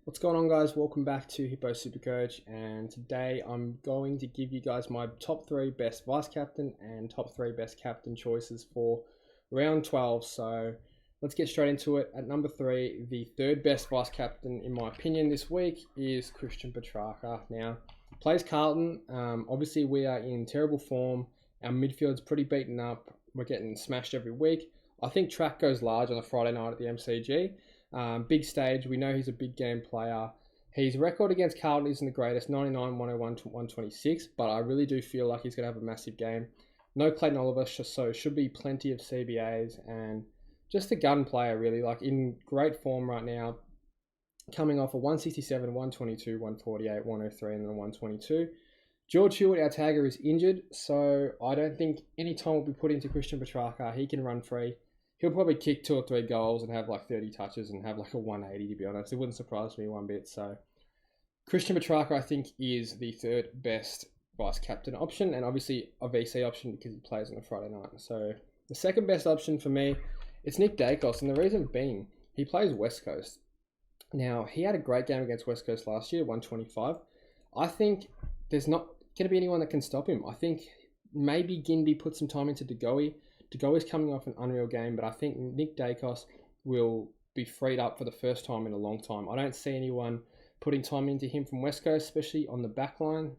What's going on, guys? Welcome back to AFL Supercoach, and today I'm going to give you guys my top 3 best vice captain and top 3 best captain choices for round 12. So let's get straight into it. At number 3, the third best vice captain in my opinion this week is Christian Petracca. Now, plays Carlton. Obviously we are in terrible form. Our midfield's pretty beaten up. We're getting smashed every week. I think track goes large on a Friday night at the MCG. Big stage. We know he's a big game player. His record against Carlton isn't the greatest, 99, 101 to 126, but I really do feel like he's going to have a massive game. No Clayton Oliver, so should be plenty of CBAs, and just a gun player, really, like in great form right now, coming off a 167, 122, 148, 103, and then a 122. George Hewitt, our tagger, is injured, so I don't think any time will be put into Christian Petracca. He can run free. He'll probably kick 2 or 3 goals and have like 30 touches and have like a 180, to be honest. It wouldn't surprise me one bit. So Christian Petracca, I think, is the third best vice captain option, and obviously a VC option because he plays on a Friday night. So the second best option for me, it's Nick Dacos, and the reason being, he plays West Coast. Now, he had a great game against West Coast last year, 125. I think there's not going to be anyone that can stop him. I think maybe Ginby put some time into Goey. Goey's coming off an unreal game, but I think Nick Dacos will be freed up for the first time in a long time. I don't see anyone putting time into him from West Coast, especially on the back line.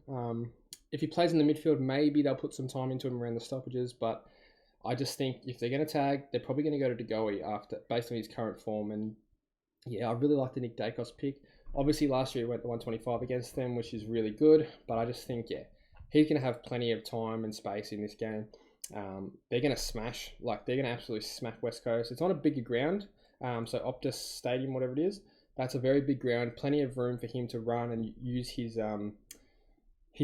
If he plays in the midfield, maybe they'll put some time into him around the stoppages, but I just think if they're going to tag, they're probably going to go to Goey based on his current form. And yeah, I really like the Nick Dacos pick. Obviously, last year he went to 125 against them, which is really good, but I just think, yeah, he's going to have plenty of time and space in this game. They're going to smash, they're going to absolutely smack West Coast. It's on a bigger ground, so Optus Stadium, whatever it is. That's a very big ground, plenty of room for him to run and use his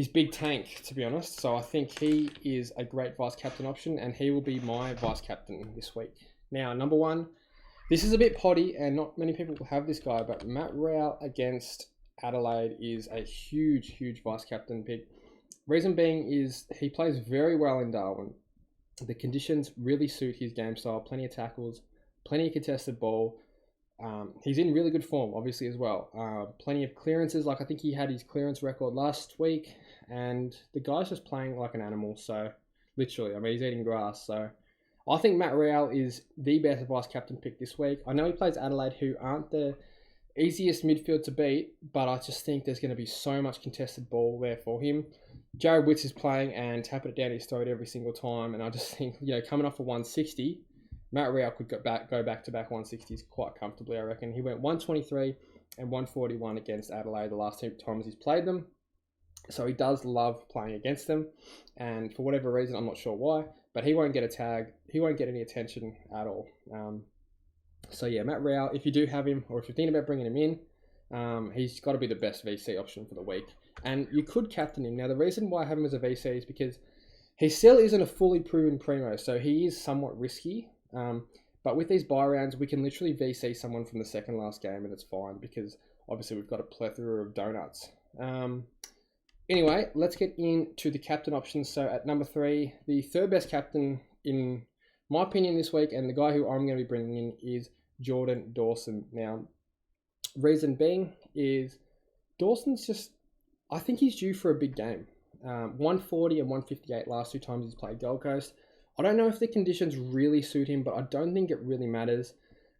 big tank, to be honest. So I think he is a great vice captain option, and he will be my vice captain this week. Now, number 1, this is a bit potty, and not many people will have this guy, but Matt Rowell against Adelaide is a huge, huge vice captain pick. Reason being is he plays very well in Darwin. The conditions really suit his game style. Plenty of tackles, plenty of contested ball. He's in really good form, obviously, as well. Plenty of clearances. I think he had his clearance record last week. And the guy's just playing like an animal. So, literally, he's eating grass. So, I think Matt Rowell is the best vice captain pick this week. I know he plays Adelaide, who aren't the easiest midfield to beat. But I just think there's going to be so much contested ball there for him. Jared Witts is playing and tapping it down his throat every single time, and I just think, coming off a 160, Matt Rowell could go back to back 160s quite comfortably, I reckon. He went 123 and 141 against Adelaide the last 2 times he's played them, so he does love playing against them, and for whatever reason, I'm not sure why, but he won't get a tag, he won't get any attention at all. So yeah, Matt Rowell, if you do have him, or if you're thinking about bringing him in, he's got to be the best VC option for the week. And you could captain him. Now, the reason why I have him as a VC is because he still isn't a fully proven primo, so he is somewhat risky. But with these buy rounds, we can literally VC someone from the second last game, and it's fine because obviously we've got a plethora of donuts. Anyway, let's get into the captain options. So at number 3, the third best captain in my opinion this week, and the guy who I'm going to be bringing in is Jordan Dawson. Now, reason being is Dawson's just, I think he's due for a big game. 140 and 158 last 2 times he's played Gold Coast. I don't know if the conditions really suit him, but I don't think it really matters.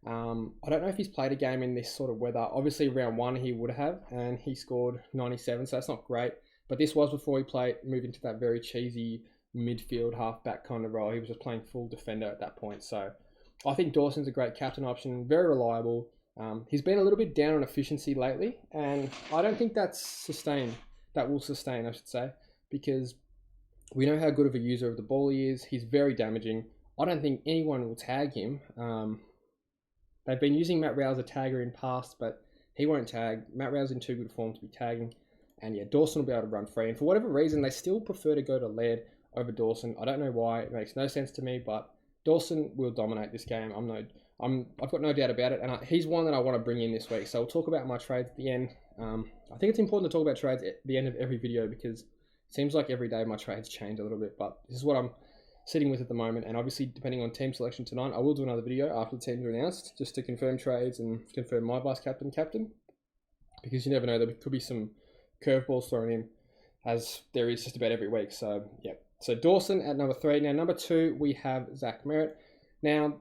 I don't know if he's played a game in this sort of weather. Obviously, round 1 he would have, and he scored 97, so that's not great. But this was before he moved into that very cheesy midfield halfback kind of role. He was just playing full defender at that point. So I think Dawson's a great captain option, very reliable. He's been a little bit down on efficiency lately, and I don't think that will sustain, I should say, because we know how good of a user of the ball he is. He's very damaging. I don't think anyone will tag him. They've been using Matt Rowell as a tagger in past, but he won't tag. Matt Rowell's in too good form to be tagging, and yeah, Dawson will be able to run free. And for whatever reason, they still prefer to go to Laird over Dawson. I don't know why. It makes no sense to me, but Dawson will dominate this game. I've got no doubt about it, and he's one that I want to bring in this week. So we'll talk about my trades at the end. I think it's important to talk about trades at the end of every video because it seems like every day my trades change a little bit, but this is what I'm sitting with at the moment. And obviously, depending on team selection tonight, I will do another video after the teams are announced just to confirm trades and confirm my vice captain. because you never know, there could be some curveballs thrown in, as there is just about every week. So, yeah. So, Dawson at number 3. Now, number 2, we have Zach Merritt. Now,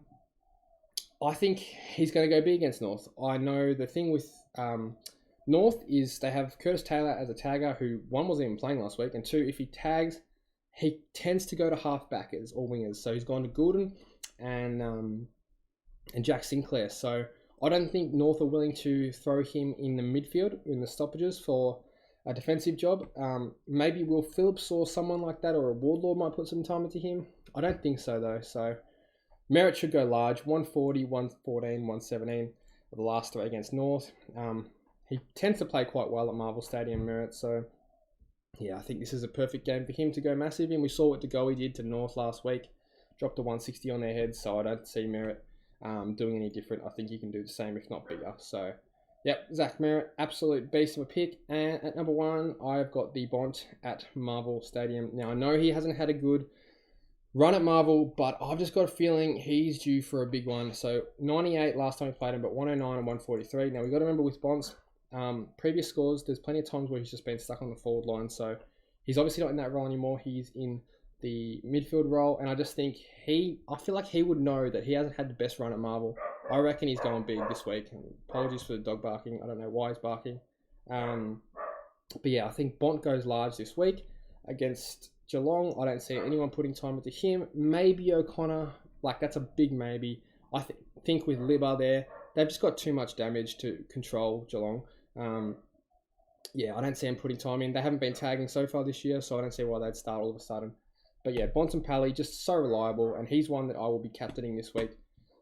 I think he's going to go big against North. I know the thing with North is they have Curtis Taylor as a tagger who, 1, wasn't even playing last week, and 2, if he tags, he tends to go to half-backers or wingers. So, he's gone to Goulden and Jack Sinclair. So, I don't think North are willing to throw him in the midfield in the stoppages for a defensive job. Maybe Will Phillips or someone like that, or a Wardlaw might put some time into him. I don't think so though. So Merritt should go large, 140, 114, 117 of the last 3 against North. He tends to play quite well at Marvel Stadium, Merritt. So yeah, I think this is a perfect game for him to go massive in. We saw what Goey did to North last week, dropped a 160 on their heads. So I don't see Merritt doing any different. I think he can do the same, if not bigger. So yep, Zach Merritt, absolute beast of a pick. And at number 1, I've got the Bont at Marvel Stadium. Now, I know he hasn't had a good run at Marvel, but I've just got a feeling he's due for a big one. So, 98 last time we played him, but 109 and 143. Now, we've got to remember with Bont's previous scores, there's plenty of times where he's just been stuck on the forward line. So, he's obviously not in that role anymore. He's in the midfield role, and I just think I feel like he would know that he hasn't had the best run at Marvel. I reckon he's going big this week. Apologies for the dog barking. I don't know why he's barking. But yeah, I think Bont goes large this week against Geelong. I don't see anyone putting time into him. Maybe O'Connor. Like, that's a big maybe. I think with Libba there, they've just got too much damage to control Geelong. Yeah, I don't see him putting time in. They haven't been tagging so far this year, so I don't see why they'd start all of a sudden. But yeah, Bonson Pally, just so reliable, and he's one that I will be captaining this week.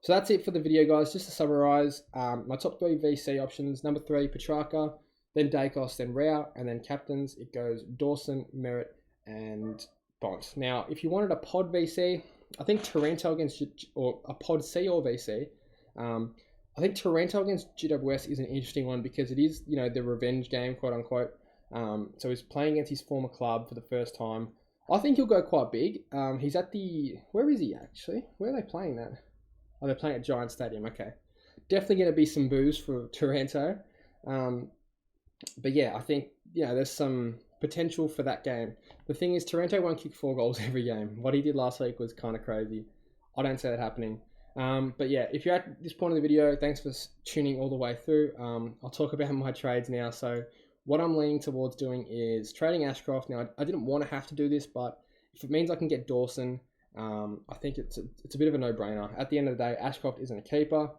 So that's it for the video, guys. Just to summarise, my top 3 VC options. Number 3, Petracca, then Dacos, then Rao, and then captains, it goes Dawson, Merritt, and Bont. Now, if you wanted a pod VC, I think Taranto against, or a pod C or VC, I think Taranto against GWS is an interesting one because it is, you know, the revenge game, quote unquote. So he's playing against his former club for the first time. I think he'll go quite big. He's at the... Where is he, actually? Where are they playing that? Oh, they're playing at Giant Stadium. Okay. Definitely going to be some boos for Taranto. But yeah, I think, you know, there's some potential for that game. The thing is, Taranto won't kick 4 goals every game. What he did last week was kind of crazy. I don't see that happening. But yeah, if you're at this point of the video, thanks for tuning all the way through. I'll talk about my trades now. So what I'm leaning towards doing is trading Ashcroft. Now, I didn't want to have to do this, but if it means I can get Dawson, I think it's a bit of a no-brainer. At the end of the day, Ashcroft isn't a keeper,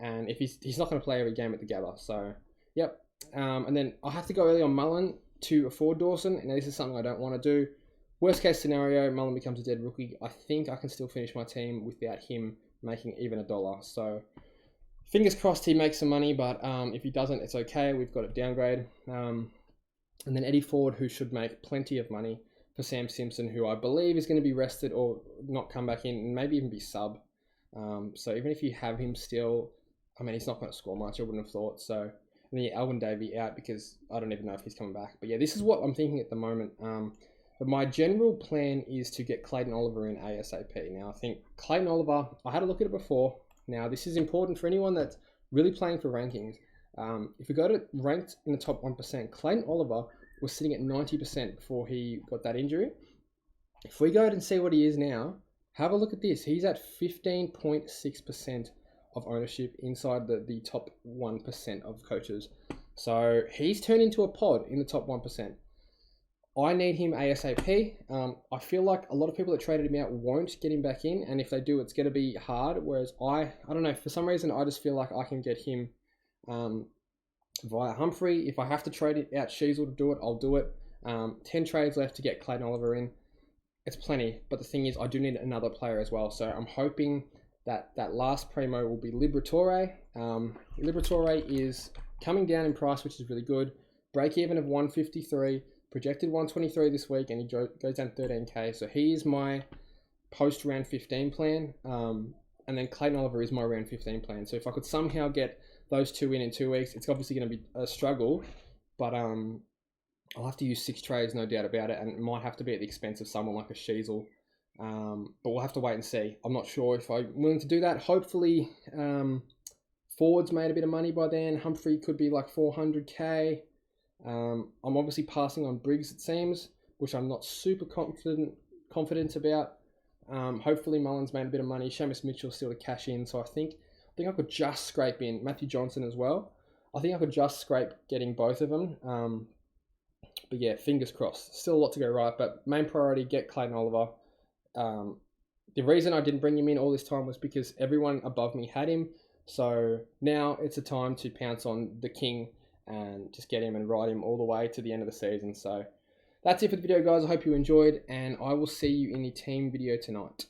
and if he's not going to play every game at the Gabba. So, yep. And then I have to go early on Mullen to afford Dawson, and this is something I don't want to do. Worst case scenario, Mullen becomes a dead rookie. I think I can still finish my team without him making even $1. So, fingers crossed he makes some money, but if he doesn't, it's okay. We've got a downgrade. And then Eddie Ford, who should make plenty of money for Sam Simpson, who I believe is going to be rested or not come back in and maybe even be sub. So even if you have him still, I mean, he's not going to score much, I wouldn't have thought. So, and then Alvin Davey out because I don't even know if he's coming back. But yeah, this is what I'm thinking at the moment. But my general plan is to get Clayton Oliver in ASAP. Now, I think Clayton Oliver, I had a look at it before. Now, this is important for anyone that's really playing for rankings. If we go to ranked in the top 1%, Clayton Oliver was sitting at 90% before he got that injury. If we go ahead and see what he is now, have a look at this. He's at 15.6% of ownership inside the top 1% of coaches. So he's turned into a pod in the top 1%. I need him ASAP. I feel like a lot of people that traded him out won't get him back in, and if they do, it's going to be hard. Whereas I don't know, for some reason, I just feel like I can get him via Humphrey. If I have to trade it out Sheasel to do it, I'll do it. 10 trades left to get Clayton Oliver in. It's plenty, but the thing is, I do need another player as well. So I'm hoping that last primo will be Liberatore. Liberatore is coming down in price, which is really good. Break even of 153. Projected 123 this week, and he goes down 13k. So he is my post round 15 plan, and then Clayton Oliver is my round 15 plan. So if I could somehow get those two in 2 weeks, it's obviously going to be a struggle, but I'll have to use 6 trades, no doubt about it, and it might have to be at the expense of someone like a Sheasel. But we'll have to wait and see. I'm not sure if I'm willing to do that. Hopefully, Ford's made a bit of money by then. Humphrey could be like 400k. I'm obviously passing on Briggs, it seems, which I'm not super confident about. Hopefully Mullins made a bit of money. Seamus Mitchell still to cash in, so I think I could just scrape in Matthew Johnson as well. I think I could just scrape getting both of them. But yeah, fingers crossed. Still a lot to go right, but main priority, get Clayton Oliver. The reason I didn't bring him in all this time was because everyone above me had him. So now it's a time to pounce on the king and just get him and ride him all the way to the end of the season. So that's it for the video, guys. I hope you enjoyed, and I will see you in the team video tonight.